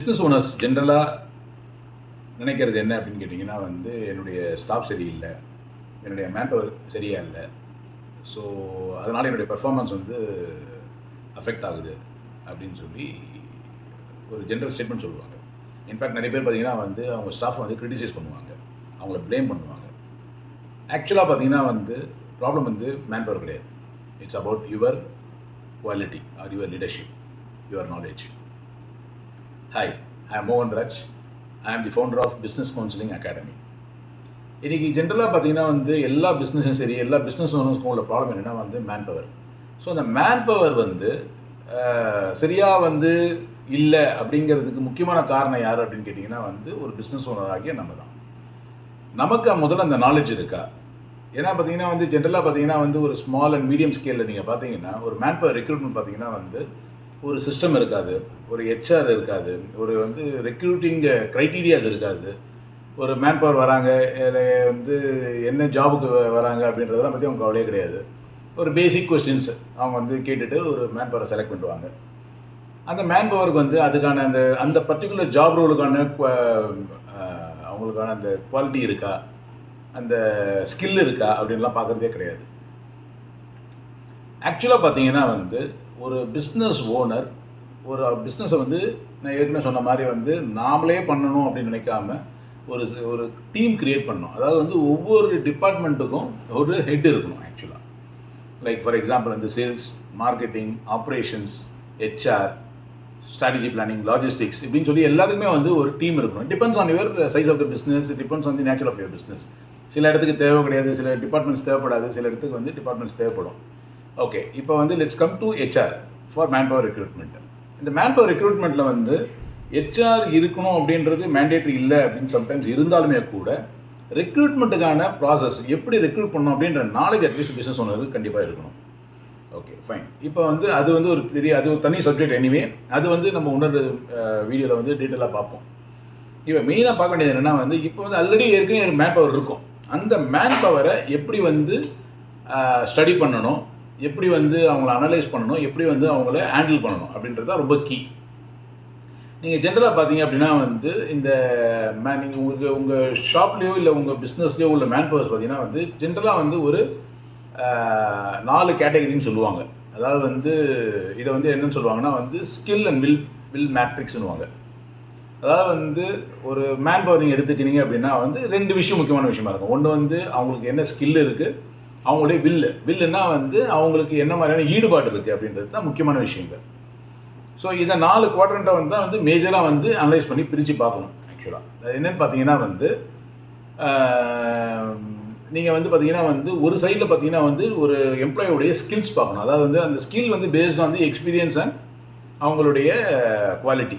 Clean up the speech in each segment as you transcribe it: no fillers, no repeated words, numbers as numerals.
Business owners ஜென்ரலாக நினைக்கிறது என்ன அப்படின்னு கேட்டிங்கன்னா என்னுடைய ஸ்டாஃப் சரியில்லை, என்னுடைய மேன்பவர் சரியாக இல்லை, ஸோ அதனால் என்னுடைய பெர்ஃபார்மன்ஸ் அஃபெக்ட் ஆகுது அப்படின்னு சொல்லி ஒரு ஜென்ரல் ஸ்டேட்மெண்ட் சொல்லுவாங்க. இன்ஃபேக்ட் நிறைய பேர் பார்த்திங்கன்னா அவங்க ஸ்டாஃப் கிரிட்டிசைஸ் பண்ணுவாங்க, அவங்கள ப்ளேம் பண்ணுவாங்க. ஆக்சுவலாக பார்த்திங்கன்னா ப்ராப்ளம் மேன்பவர் கிடையாது. It's about your quality or your leadership, your knowledge. Hi, I am Mohan Raj. I am the founder of Business Counseling Academy. இன்றைக்கி ஜென்ரலாக பார்த்திங்கன்னா எல்லா பிஸ்னஸும் சரி, எல்லா பிஸ்னஸ் ஓனர்ஸ்க்கும் உள்ள ப்ராப்ளம் என்னென்னா மேன்பவர். ஸோ அந்த மேன்பவர் சரியாக இல்லை அப்படிங்கிறதுக்கு முக்கியமான காரணம் யார் அப்படின்னு கேட்டிங்கன்னா ஒரு பிஸ்னஸ் ஓனர் ஆகிய நம்ம தான். நமக்கு முதல்ல அந்த நாலேஜ் இருக்கா? ஏன்னா பார்த்திங்கன்னா ஜென்ரலாக பார்த்திங்கன்னா ஒரு ஸ்மால் அண்ட் மீடியம் ஸ்கேலில் நீங்கள் பார்த்தீங்கன்னா ஒரு மேன்பவர் ரெக்ரூட்மெண்ட் பார்த்திங்கன்னா ஒரு சிஸ்டம் இருக்காது, ஒரு ஹெச்ஆர் இருக்காது, ஒரு ரெக்ரூட்டிங் க்ரைட்டீரியாஸ் இருக்காது. ஒரு மேன்பவர் வராங்க, என்ன ஜாபுக்கு வராங்க அப்படின்றதெல்லாம் பற்றி அவங்க கவலையே கிடையாது. ஒரு பேசிக் கொஸ்டின்ஸ் அவங்க கேட்டுட்டு ஒரு மேன்பவரை செலக்ட் பண்ணுவாங்க. அந்த மேன்பவருக்கு அதுக்கான அந்த பர்டிகுலர் ஜாப் ரோலுக்கான அவங்களுக்கான அந்த குவாலிட்டி இருக்கா, அந்த ஸ்கில் இருக்கா அப்படின்லாம் பார்க்குறதே கிடையாது. ஆக்சுவலாக பார்த்தீங்கன்னா ஒரு பிஸ்னஸ் ஓனர் ஒரு பிஸ்னஸை நான் ஏற்கனவே சொன்ன மாதிரி நாமளே பண்ணணும் அப்படின்னு நினைக்காம ஒரு டீம் க்ரியேட் பண்ணணும். அதாவது ஒவ்வொரு டிபார்ட்மெண்ட்டுக்கும் ஒரு ஹெட் இருக்கணும். ஆக்சுவலாக like for example sales, marketing, operations, HR, strategy planning, logistics இப்படின்னு சொல்லி எல்லாத்துக்குமே ஒரு டீம் இருக்கணும். Depends on your size of the business, depends on the nature of your business. சில இடத்துக்கு தேவை கிடையாது, சில டிபார்ட்மெண்ட்ஸ் தேவைப்படாது, சில இடத்துக்கு டிபார்ட்மெண்ட்ஸ் தேவைப்படும். ஓகே, இப்போ let's come to HR for manpower recruitment. இந்த மேன்பவர் ரெக்ரூட்மெண்ட்டில் ஹெச்ஆர் இருக்கணும் அப்படின்றது மேண்டேட்ரி இல்லை அப்படின்னு சம்டைம்ஸ் இருந்தாலுமே கூட ரெக்ரூட்மெண்ட்டுக்கான ப்ராசஸ் எப்படி ரெக்ரூட் பண்ணணும் அப்படின்ற நாலேஜ் அட்லீஸ்ட் பிஸ்னஸ் ஓனருக்கு கண்டிப்பாக இருக்கணும். Okay fine. இப்போ அது ஒரு பெரிய அது ஒரு தனி சப்ஜெக்ட். எனிவே அது நம்ம இன்னொரு வீடியோவில் டீட்டெயிலாக பார்ப்போம். இப்போ மெயினாக பார்க்க வேண்டியது என்னென்னா இப்போ ஆல்ரெடி ஏற்கனவே மேன்பவர் இருக்கும். அந்த மேன்பவரை எப்படி ஸ்டடி பண்ணணும், எப்படி அவங்கள அனலைஸ் பண்ணணும், எப்படி அவங்கள ஹேண்டில் பண்ணணும் அப்படின்றது தான் ரொம்ப கீ. நீங்கள் ஜென்ரலாக பார்த்தீங்க அப்படின்னா இந்த நீங்கள் உங்கள் ஷாப்லேயோ இல்லை உங்கள் பிஸ்னஸ்லேயோ உள்ள மேன்பவர்ஸ் பார்த்தீங்கன்னா ஜென்ரலாக ஒரு 4 கேட்டகரின்னு சொல்லுவாங்க. அதாவது இதை என்னென்னு சொல்லுவாங்கன்னா ஸ்கில் அண்ட் வில் மேட்ரிக்ஸ்னுவாங்க. அதாவது ஒரு மேன்பவர் நீங்கள் எடுத்துக்கினீங்க அப்படின்னா 2 விஷயம் முக்கியமான விஷயமா இருக்கும். ஒன்று அவங்களுக்கு என்ன ஸ்கில் இருக்குது, அவங்களுடைய வில்லுன்னா அவங்களுக்கு என்ன மாதிரியான ஈடுபாடு இருக்குது அப்படின்றது தான் முக்கியமான விஷயங்கள். ஸோ இதை 4 குவாட்ரண்ட்டை தான் மேஜராக அனலைஸ் பண்ணி பிரித்து பார்க்கணும். ஆக்சுவலாக அது என்னென்னு பார்த்தீங்கன்னா நீங்கள் பார்த்தீங்கன்னா ஒரு சைடில் பார்த்தீங்கன்னா ஒரு எம்ப்ளாயோடைய ஸ்கில்ஸ் பார்க்கணும். அதாவது அந்த skill based on the experience and அவங்களுடைய குவாலிட்டி.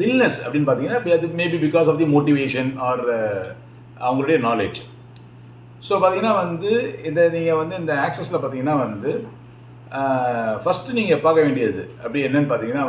வில்னஸ் அப்படின்னு பார்த்தீங்கன்னா அது maybe because of the motivation or அவங்களுடைய நாலேஜ். ஸோ பார்த்தீங்கன்னா இதை நீங்கள் இந்த ஆக்சஸில் பார்த்தீங்கன்னா ஃபஸ்ட்டு நீங்கள் பார்க்க வேண்டியது அப்படி என்னன்னு பார்த்தீங்கன்னா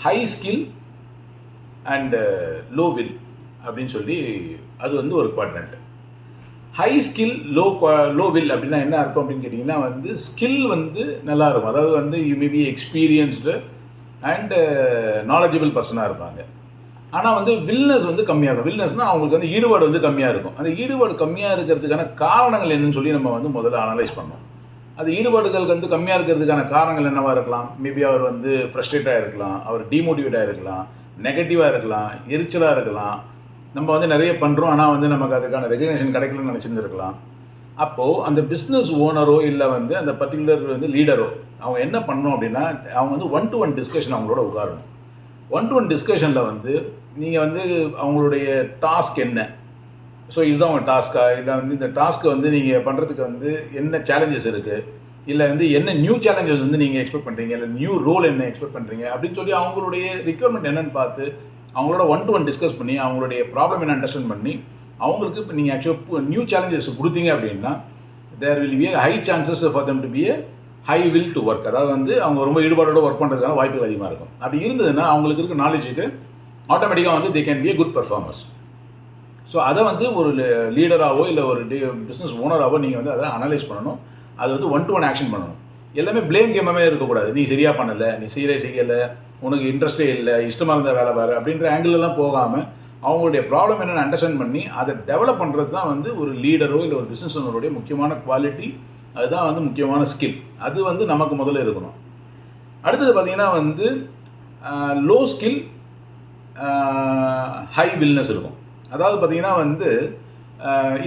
high skill and low will அப்படின்னு சொல்லி அது ஒரு quadrant. High skill low will அப்படின்னா என்ன அர்த்தம் அப்படின்னு கேட்டிங்கன்னா ஸ்கில் நல்லா இருக்கும். அதாவது you may be experienced and knowledgeable பர்சனாக இருப்பாங்க. ஆனால் வில்னஸ் கம்மியாக இருக்கும். வில்னஸ்னால் அவங்களுக்கு ஈடுபாடு கம்மியாக இருக்கும். அந்த ஈடுபாடு கம்மியாக இருக்கிறதுக்கான காரணங்கள் என்னன்னு சொல்லி நம்ம முதல்ல அனலைஸ் பண்ணோம். அது ஈடுபாடுகள் கம்மியாக இருக்கிறதுக்கான காரணங்கள் என்னவாக இருக்கலாம்? மேபி அவர் ஃப்ரஸ்ட்ரேட்டாக இருக்கலாம், அவர் டிமோட்டிவேட்டாக இருக்கலாம், நெகட்டிவாக இருக்கலாம், எரிச்சலாக இருக்கலாம். நம்ம நிறைய பண்ணுறோம், ஆனால் நமக்கு அதுக்கான ரெகக்னேஷன் கிடைக்கலன்னு நினச்சிருந்துருக்கலாம். அப்போது அந்த பிஸ்னஸ் ஓனரோ இல்லை அந்த பர்டிகுலர் லீடரோ அவங்க என்ன பண்ணணும் அப்படின்னா அவங்க 1-to-1 டிஸ்கஷன் அவங்களோட உட்காரணும். 1-to-1 டிஸ்கஷனில் நீங்கள் அவங்களுடைய டாஸ்க் என்ன, ஸோ இதுதான் உங்கள் டாஸ்க்கா, இல்லை இந்த டாஸ்க்கை நீங்கள் பண்ணுறதுக்கு என்ன சேலஞ்சஸ் இருக்குது, இல்லை என்ன நியூ சேலஞ்சஸ் நீங்கள் எக்ஸ்பெக்ட் பண்ணுறீங்க, இல்லை நியூ ரோல் என்ன எக்ஸ்பெக்ட் பண்ணுறீங்க அப்படின்னு சொல்லி அவங்களுடைய ரிக்வயர்மெண்ட் என்னென்னு பார்த்து அவங்களோட 1-to-1 டிஸ்கஸ் பண்ணி அவங்களுடைய ப்ராப்ளம் என்ன அண்டர்ஸ்டாண்ட் பண்ணி அவங்களுக்கு இப்போ நீங்கள் ஆக்சுவலாக நியூ சேலஞ்சஸ் கொடுத்தீங்க அப்படின்னா there will be high chances for them to be a high will to work. அதாவது அவங்க ரொம்ப ஈடுபாடோட ஒர்க் பண்ணுறதுக்கான வாய்ப்புகள் அதிகமாக இருக்கும். அப்படி இருந்ததுன்னா அவங்களுக்கு இருக்க நாலேஜுக்கு ஆட்டோமேட்டிக்காக they can B A good performers. So அதை ஒரு லீடராகவோ இல்லை ஒரு பிஸ்னஸ் ஓனராகவோ நீங்கள் அதை அனலைஸ் பண்ணணும். அது 1-to-1 ஆக்ஷன் பண்ணணும். எல்லாமே ப்ளேம் கேமாகவே இருக்கக்கூடாது. நீ சரியாக பண்ணலை, நீ செய்யலை, உனக்கு இன்ட்ரெஸ்டே இல்லை, இஷ்டமாக இருந்த வேலை வேறு அப்படின்ற ஆங்கிளெல்லாம் போகாமல் அவங்களுடைய ப்ராப்ளம் என்னென்னு அண்டர்ஸ்டாண்ட் பண்ணி அதை டெவலப் பண்ணுறது தான் வந்து ஒரு லீடரோ இல்லை ஒரு பிஸ்னஸ் ஓனருடைய முக்கியமான குவாலிட்டி. அதுதான் வந்து முக்கியமான ஸ்கில். அது வந்து நமக்கு முதல்ல இருக்கணும். அடுத்தது பார்த்திங்கன்னா வந்து லோ ஸ்கில் ஹை வில்னஸ் இருக்கும். அதாவது பார்த்திங்கன்னா வந்து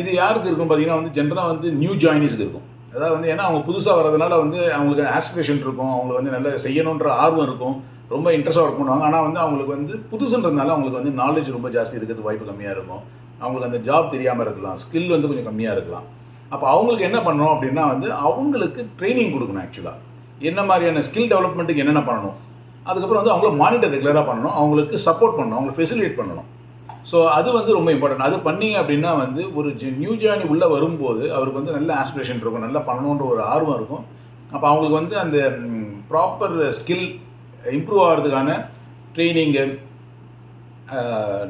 இது யாருக்கு இருக்கும் பார்த்திங்கன்னா வந்து ஜென்ரலாக வந்து நியூ ஜாயினிஸ்க்கு இருக்கும். அதாவது வந்து ஏன்னா அவங்க புதுசாக வர்றதுனால வந்து அவங்களுக்கு ஆஸ்பிரேஷன் இருக்கும், அவங்களுக்கு வந்து நல்லா செய்யணுன்ற ஆர்வம் இருக்கும், ரொம்ப இன்ட்ரெஸ்ட்டாக ஒர்க் பண்ணுவாங்க. ஆனால் வந்து அவங்களுக்கு வந்து புதுசுன்றதுனால அவங்களுக்கு வந்து நாலேஜ் ரொம்ப ஜாஸ்தி இருக்கிறது வாய்ப்பு கம்மியாக இருக்கும். அவங்களுக்கு அந்த ஜாப் தெரியாமல் இருக்கலாம், ஸ்கில் வந்து கொஞ்சம் கம்மியாக இருக்கலாம். அப்போ அவங்களுக்கு என்ன பண்ணணும் அப்படின்னா வந்து அவங்களுக்கு ட்ரைனிங் கொடுக்கணும். ஆக்சுவலாக என்ன மாதிரியான ஸ்கில் டெவலப்மெண்ட்டுக்கு என்னென்ன பண்ணணும், அதுக்கப்புறம் வந்து அவங்கள மானிட்டர் ரெகுலராக பண்ணணும், அவங்களுக்கு சப்போர்ட் பண்ணணும், அவங்களை ஃபெசிலிட்டேட் பண்ணணும். ஸோ அது வந்து ரொம்ப இம்பார்ட்டன்ட். அது பண்ணிங்க அப்படின்னா வந்து ஒரு நியூ ஜாயினி உள்ளே வரும்போது அவருக்கு வந்து நல்ல ஆஸ்பிரேஷன் இருக்கும், நல்லா பண்ணணுன்ற ஒரு ஆர்வம் இருக்கும். அப்போ அவங்களுக்கு வந்து அந்த ப்ராப்பர் ஸ்கில் இம்ப்ரூவ் ஆகிறதுக்கான ட்ரைனிங்கு,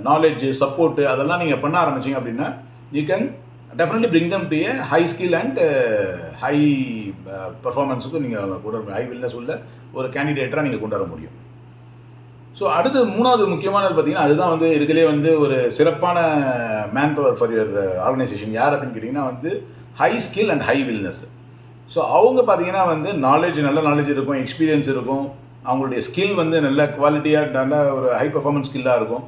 நாலேஜு, சப்போர்ட்டு அதெல்லாம் நீங்கள் பண்ண ஆரம்பிச்சிங்க அப்படின்னா you can definitely bring them to a high skill and high பர்ஃபார்மன்ஸுக்கும் நீங்கள் கொண்டு வர முடியும். ஹை வில்னஸ் உள்ள ஒரு கேண்டிடேட்டராக நீங்கள் கொண்டு வர முடியும். ஸோ அடுத்து மூணாவது முக்கியமானது பார்த்திங்கன்னா அதுதான் வந்து இதுலேயே வந்து ஒரு சிறப்பான man power for your organisation யார் அப்படின்னு கேட்டிங்கன்னா வந்து high skill and high wellness. So அவங்க பார்த்திங்கன்னா வந்து நல்ல நாலேஜ் இருக்கும், எக்ஸ்பீரியன்ஸ் இருக்கும், அவங்களுடைய ஸ்கில் வந்து நல்ல குவாலிட்டியாக நல்ல ஒரு ஹை பர்ஃபார்மன்ஸ் ஸ்கில்லாக இருக்கும்,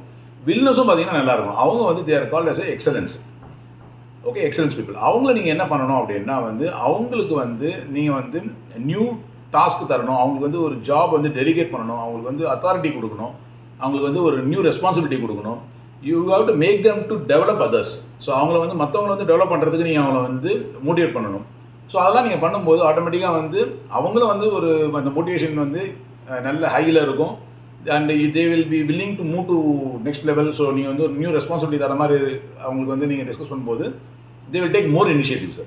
வில்னஸும் பார்த்திங்கன்னா நல்லாயிருக்கும். அவங்க வந்து they are called as excellence. Okay, excellence people. அவங்கள நீங்கள் என்ன பண்ணணும் அப்படின்னா வந்து அவங்களுக்கு வந்து நீங்கள் வந்து நியூ டாஸ்க் தரணும், அவங்களுக்கு வந்து ஒரு ஜாப் வந்து டெலிகேட் பண்ணணும், அவங்களுக்கு வந்து அத்தாரிட்டி கொடுக்கணும், அவங்களுக்கு வந்து ஒரு நியூ ரெஸ்பான்சிபிலிட்டி கொடுக்கணும். You have to make them to develop others. So அவங்கள வந்து மற்றவங்களை வந்து டெவலப் பண்ணுறதுக்கு நீங்கள் அவங்கள வந்து மோட்டிவேட் பண்ணணும். ஸோ அதெல்லாம் நீங்கள் பண்ணும்போது ஆட்டோமேட்டிக்காக வந்து அவங்களும் வந்து ஒரு அந்த மோட்டிவேஷன் வந்து நல்ல ஹையில் இருக்கும். And they will be willing to move to next level. So நீங்கள் வந்து ஒரு நியூ ரெஸ்பான்சிபிலிட்டி தர மாதிரி அவங்களுக்கு வந்து நீங்கள் டிஸ்கஸ் பண்ணும்போது they will take more initiatives.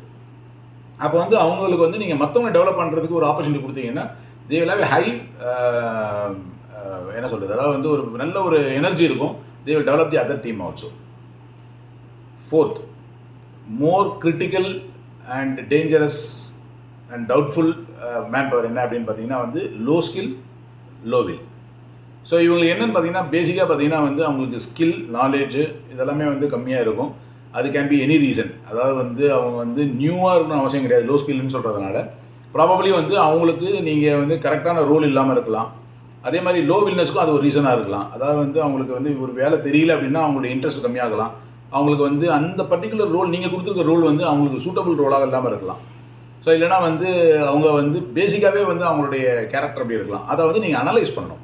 அப்போ வந்து அவங்களுக்கு வந்து நீங்கள் மற்றவங்க டெவலப் பண்ணுறதுக்கு ஒரு ஆப்பர்ச்சுனிட்டி கொடுத்தீங்கன்னா தே வில் ஹேவ் ஹை என்ன சொல்கிறது, அதாவது வந்து ஒரு நல்ல ஒரு எனர்ஜி இருக்கும். They will develop the other team also. Fourth, more critical and dangerous and doubtful man power என்ன அப்படின்னு பார்த்தீங்கன்னா வந்து low skill low will. So இவங்களுக்கு என்னென்னு பார்த்தீங்கன்னா பேசிக்காக பார்த்தீங்கன்னா வந்து அவங்களுக்கு ஸ்கில் நாலேஜு இதெல்லாமே வந்து கம்மியாக இருக்கும். அது கேன் பி எனி ரீசன். அதாவது வந்து அவங்க வந்து நியூவாக இருக்கணும் அவசியம் கிடையாது. லோ ஸ்கில்னு சொல்கிறதுனால ப்ராபப்ளி வந்து அவங்களுக்கு நீங்கள் வந்து கரெக்டான ரோல் இல்லாமல் இருக்கலாம். அதே மாதிரி லோ வில்னஸ்க்கும் அது ஒரு ரீசனாக இருக்கலாம். அதாவது வந்து அவங்களுக்கு வந்து ஒரு வேலை தெரியல அப்படின்னா அவங்களுடைய இன்ட்ரெஸ்ட் கம்மியாகலாம். அவங்களுக்கு வந்து அந்த பர்டிகுலர் ரோல் நீங்கள் கொடுத்துருக்க ரோல் வந்து அவங்களுக்கு சூட்டபிள் ரோலாக இல்லாமல் இருக்கலாம். ஸோ இல்லைனா வந்து அவங்க வந்து பேசிக்காகவே வந்து அவங்களுடைய கேரக்டர் அப்படி இருக்கலாம். அதை வந்து நீங்கள் அனலைஸ் பண்ணணும்.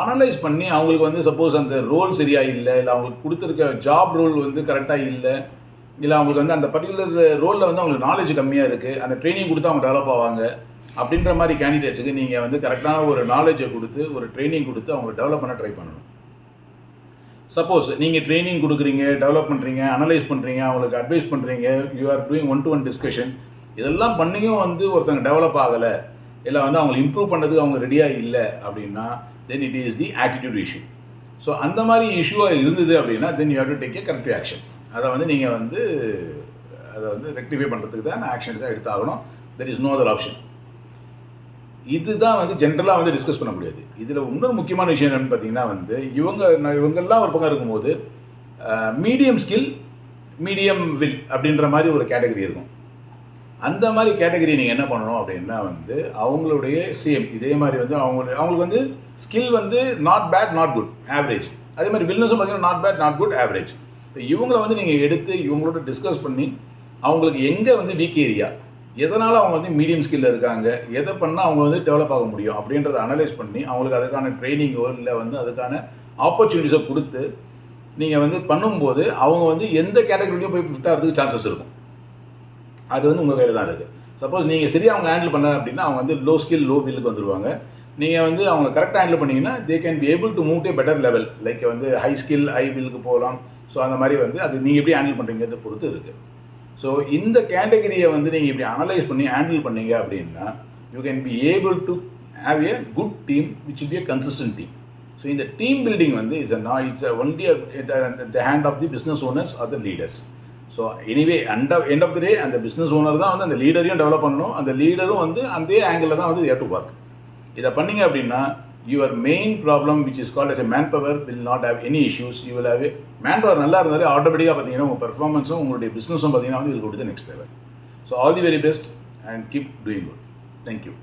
அனலைஸ் பண்ணி அவங்களுக்கு வந்து சப்போஸ் அந்த ரோல் சரியாக இல்லை, இல்லை அவங்களுக்கு கொடுத்துருக்க ஜாப் ரோல் வந்து கரெக்டாக இல்லை, இல்லை அவங்களுக்கு வந்து அந்த பர்டிகுலர் ரோலில் வந்து அவங்களுக்கு நாலேஜ் கம்மியாக இருக்குது, அந்த ட்ரைனிங் கொடுத்து அவங்க டெவலப் ஆவாங்க அப்படின்ற மாதிரி கேண்டிடேட்ஸுக்கு நீங்கள் வந்து கரெக்டான ஒரு நாலேஜை கொடுத்து ஒரு ட்ரைனிங் கொடுத்து அவங்களை டெவலப் பண்ண ட்ரை பண்ணணும். சப்போஸ் நீங்கள் ட்ரைனிங் கொடுக்குறீங்க, டெவலப் பண்ணுறீங்க, அனலைஸ் பண்ணுறீங்க, அவங்களுக்கு அட்வைஸ் பண்ணுறீங்க, you are doing 1-to-1 discussion, இதெல்லாம் பண்ணியும் வந்து ஒருத்தங்க டெவலப் ஆகலை, இல்லை வந்து அவங்க இம்ப்ரூவ் பண்ணதுக்கு அவங்க ரெடியாக இல்லை அப்படின்னா then it is the attitude issue. So அந்த மாதிரி இஷ்யூவாக இருந்தது அப்படின்னா then you have to take a corrective action. அதை வந்து நீங்கள் வந்து அதை வந்து ரெக்டிஃபை பண்ணுறதுக்கு தான் ஆக்ஷன் தான் எடுத்தாகணும். there is no other option. இதுதான் வந்து ஜென்ரலாக வந்து டிஸ்கஸ் பண்ண முடியாது. இதில் இன்னொரு முக்கியமான விஷயம் என்னென்னு பார்த்தீங்கன்னா வந்து இவங்கெல்லாம் ஒரு பக்கம் இருக்கும்போது மீடியம் ஸ்கில் மீடியம் வில் அப்படின்ற மாதிரி ஒரு கேட்டகரி இருக்கும். அந்த மாதிரி கேட்டகரி நீங்கள் என்ன பண்ணணும் அப்படின்னா வந்து அவங்களுடைய சேம் இதே மாதிரி வந்து அவங்களுக்கு வந்து ஸ்கில் வந்து not bad not good average, அதே மாதிரி வில்னஸும் பார்த்தீங்கன்னா not bad not good average. இவங்களை வந்து நீங்கள் எடுத்து இவங்களோட டிஸ்கஸ் பண்ணி அவங்களுக்கு எங்கே வந்து வீக் ஏரியா, எதனால் அவங்க வந்து மீடியம் ஸ்கில்ல இருக்காங்க, எதை பண்ணால் அவங்க வந்து டெவலப் ஆக முடியும் அப்படின்றத அனலைஸ் பண்ணி அவங்களுக்கு அதுக்கான ட்ரைனிங்கோ இல்லை வந்து அதுக்கான ஆப்பர்ச்சுனிட்டிஸோ கொடுத்து நீங்கள் வந்து பண்ணும்போது அவங்க வந்து எந்த கேட்டகரிலையும் போய் ஃபிட் ஆகிறதுக்கு சான்சஸ் இருக்கும். அது வந்து உங்கள் கையில் தான் இருக்குது. சப்போஸ் நீங்கள் சரியாக அவங்க ஹேண்டில் பண்ண அப்படின்னா அவங்க வந்து லோ ஸ்கில் லோ பில்லுக்கு வந்துடுவாங்க. நீங்கள் வந்து அவங்க கரெக்டாக ஹேண்டில் பண்ணிங்கன்னா they can be able to move to better level, like வந்து ஹை ஸ்கில் ஹை பில்லுக்கு போகலாம். ஸோ அந்த மாதிரி வந்து அது நீங்கள் எப்படி ஹேண்டில் பண்ணுறீங்கிறத பொறுத்து இருக்குது. ஸோ இந்த கேட்டகரியை வந்து நீங்கள் இப்படி அனலைஸ் பண்ணி ஹேண்டில் பண்ணீங்க அப்படின்னா you can be able to have a good team which will be a consistent team. ஸோ இந்த டீம் பில்டிங் வந்து it's only the hand of the business owners or the leaders. So anyway end of the day அந்த business owner தான் வந்து அந்த லீடரையும் develop பண்ணணும், அந்த லீடரும் வந்து அதே ஆங்கிளில் தான் வந்து ஏர் டு ஒர்க். இதை பண்ணிங்க அப்படின்னா your main problem which is called as a manpower will not have any issues. You will have manpower நல்லா இருந்தாலே ஆட்டோமேட்டிக்காக பார்த்தீங்கன்னா உங்கள் பெர்ஃபார்மன்ஸும் உங்களுடைய பிஸ்னஸும் பார்த்தீங்கன்னா வந்து will go to the next level. So all the very best and keep doing good. Thank you.